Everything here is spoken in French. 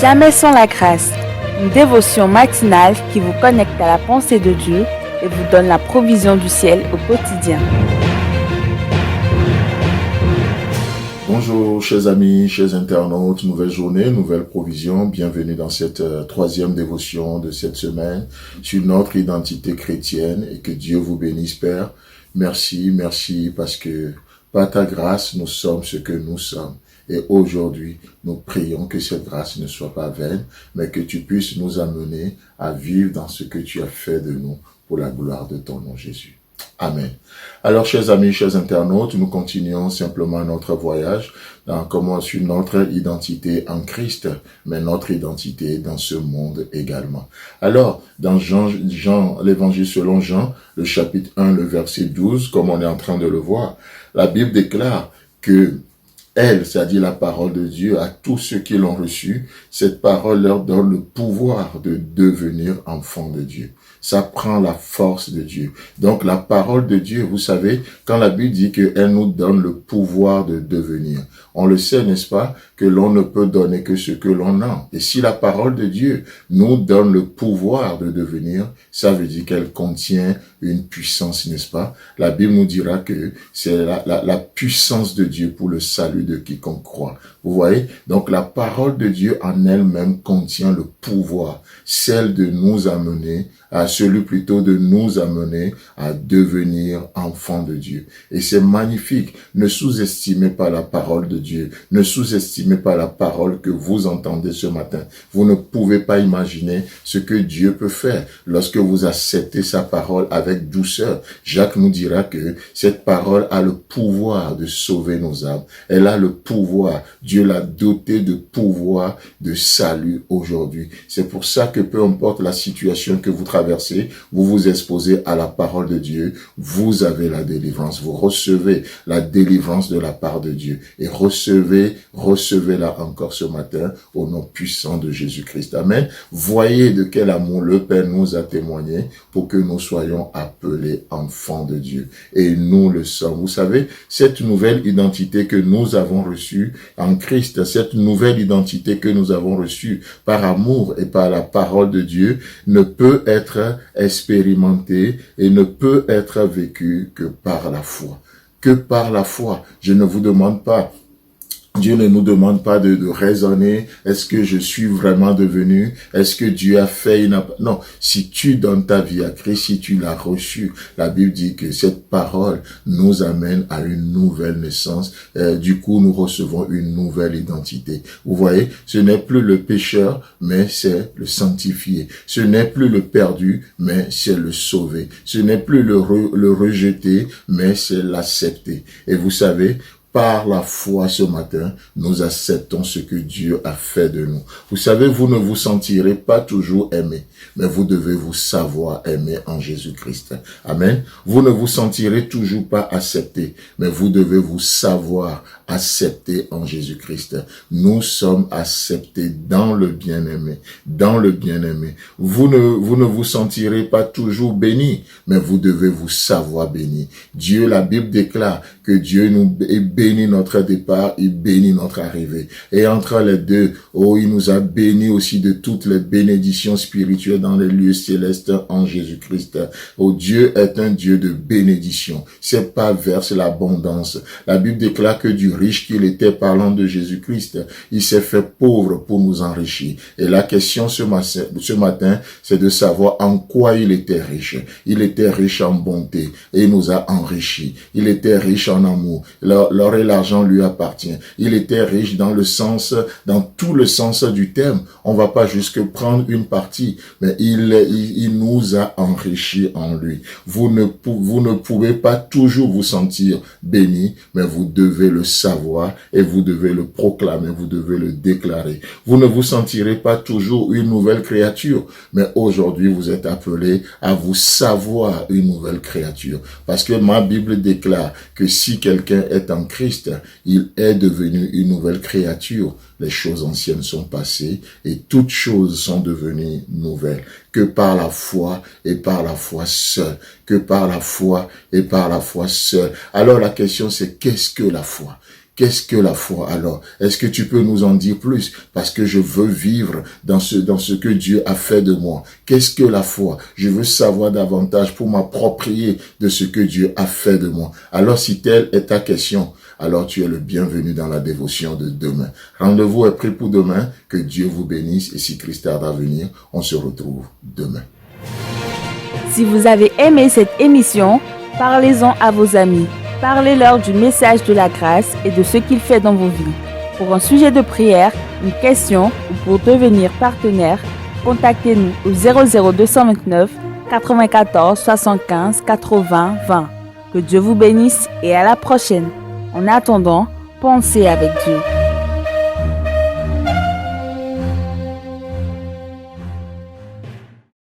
Jamais sans la grâce, une dévotion matinale qui vous connecte à la pensée de Dieu et vous donne la provision du ciel au quotidien. Bonjour chers amis, chers internautes, nouvelle journée, nouvelle provision, bienvenue dans cette troisième dévotion de cette semaine sur notre identité chrétienne et que Dieu vous bénisse Père. Merci parce que par ta grâce nous sommes ce que nous sommes. Et aujourd'hui, nous prions que cette grâce ne soit pas vaine, mais que tu puisses nous amener à vivre dans ce que tu as fait de nous pour la gloire de ton nom Jésus. Amen. Alors, chers amis, chers internautes, nous continuons simplement notre voyage sur notre identité en Christ, mais notre identité dans ce monde également. Alors, dans l'évangile selon Jean, le chapitre 1, le verset 12, comme on est en train de le voir, la Bible déclare que elle, c'est-à-dire la parole de Dieu, à tous ceux qui l'ont reçue, cette parole leur donne le pouvoir de devenir enfants de Dieu. Ça prend la force de Dieu. Donc la parole de Dieu, vous savez, quand la Bible dit qu'elle nous donne le pouvoir de devenir, on le sait, n'est-ce pas, que l'on ne peut donner que ce que l'on a. Et si la parole de Dieu nous donne le pouvoir de devenir, ça veut dire qu'elle contient une puissance, n'est-ce pas? La Bible nous dira que c'est la puissance de Dieu pour le salut de quiconque croit. Vous voyez? Donc la parole de Dieu en elle-même contient le pouvoir, celle de nous amener de nous amener à devenir enfants de Dieu. Et c'est magnifique. Ne sous-estimez pas la parole de Dieu. Ne sous-estimez pas la parole que vous entendez ce matin. Vous ne pouvez pas imaginer ce que Dieu peut faire lorsque vous acceptez sa parole avec douceur. Jacques nous dira que cette parole a le pouvoir de sauver nos âmes. Elle a le pouvoir. Dieu l'a dotée de pouvoir de salut aujourd'hui. C'est pour ça que peu importe la situation que vous traversez, vous vous exposez à la parole de Dieu, vous avez la délivrance, vous recevez la délivrance de la part de Dieu et recevez-la encore ce matin au nom puissant de Jésus-Christ. Amen. Voyez de quel amour le Père nous a témoigné pour que nous soyons appelés enfants de Dieu. Et nous le sommes. Vous savez, cette nouvelle identité que nous avons reçue en Christ, cette nouvelle identité que nous avons reçue par amour et par la parole de Dieu ne peut être expérimentée et ne peut être vécue que par la foi. Que par la foi. Je ne vous demande pas. Dieu ne nous demande pas de raisonner. Est-ce que je suis vraiment devenu? Est-ce que Dieu a fait Non. Si tu donnes ta vie à Christ, si tu l'as reçu, la Bible dit que cette parole nous amène à une nouvelle naissance. Du coup, nous recevons une nouvelle identité. Vous voyez, ce n'est plus le pécheur, mais c'est le sanctifié. Ce n'est plus le perdu, mais c'est le sauvé. Ce n'est plus le rejeté, mais c'est l'accepté. Et vous savez, par la foi ce matin, nous acceptons ce que Dieu a fait de nous. Vous savez, vous ne vous sentirez pas toujours aimé, mais vous devez vous savoir aimé en Jésus-Christ. Amen. Vous ne vous sentirez toujours pas accepté, mais vous devez vous savoir accepté en Jésus-Christ. Nous sommes acceptés dans le bien-aimé, dans le bien-aimé. Vous ne vous sentirez pas toujours béni, mais vous devez vous savoir béni. Dieu, la Bible déclare que Dieu nous bénit notre départ, il bénit notre arrivée. Et entre les deux, il nous a bénis aussi de toutes les bénédictions spirituelles dans les lieux célestes en Jésus-Christ. Dieu est un Dieu de bénédiction. C'est pas verse l'abondance. La Bible déclare que du riche qu'il était, parlant de Jésus-Christ, il s'est fait pauvre pour nous enrichir. Et la question ce matin, c'est de savoir en quoi il était riche. Il était riche en bonté et il nous a enrichis. Il était riche en amour. L'or et l'argent lui appartient. Il était riche dans tout le sens du terme. On va pas jusque prendre une partie, mais il nous a enrichis en lui. Vous ne pouvez pas toujours vous sentir béni, mais vous devez le savoir et vous devez le proclamer, vous devez le déclarer. Vous ne vous sentirez pas toujours une nouvelle créature, mais aujourd'hui vous êtes appelés à vous savoir une nouvelle créature. Parce que ma Bible déclare que si quelqu'un est en Christ, il est devenu une nouvelle créature. Les choses anciennes sont passées et toutes choses sont devenues nouvelles. Que par la foi et par la foi seule. Que par la foi et par la foi seule. Alors la question c'est qu'est-ce que la foi? Qu'est-ce que la foi alors? Est-ce que tu peux nous en dire plus? Parce que je veux vivre dans ce que Dieu a fait de moi. Qu'est-ce que la foi? Je veux savoir davantage pour m'approprier de ce que Dieu a fait de moi. Alors si telle est ta question, alors tu es le bienvenu dans la dévotion de demain. Rendez-vous est pris pour demain. Que Dieu vous bénisse et si Christ tarde à venir, on se retrouve demain. Si vous avez aimé cette émission, parlez-en à vos amis. Parlez-leur du message de la grâce et de ce qu'il fait dans vos vies. Pour un sujet de prière, une question ou pour devenir partenaire, contactez-nous au 00229 94 75 80 20. Que Dieu vous bénisse et à la prochaine. En attendant, pensez avec Dieu.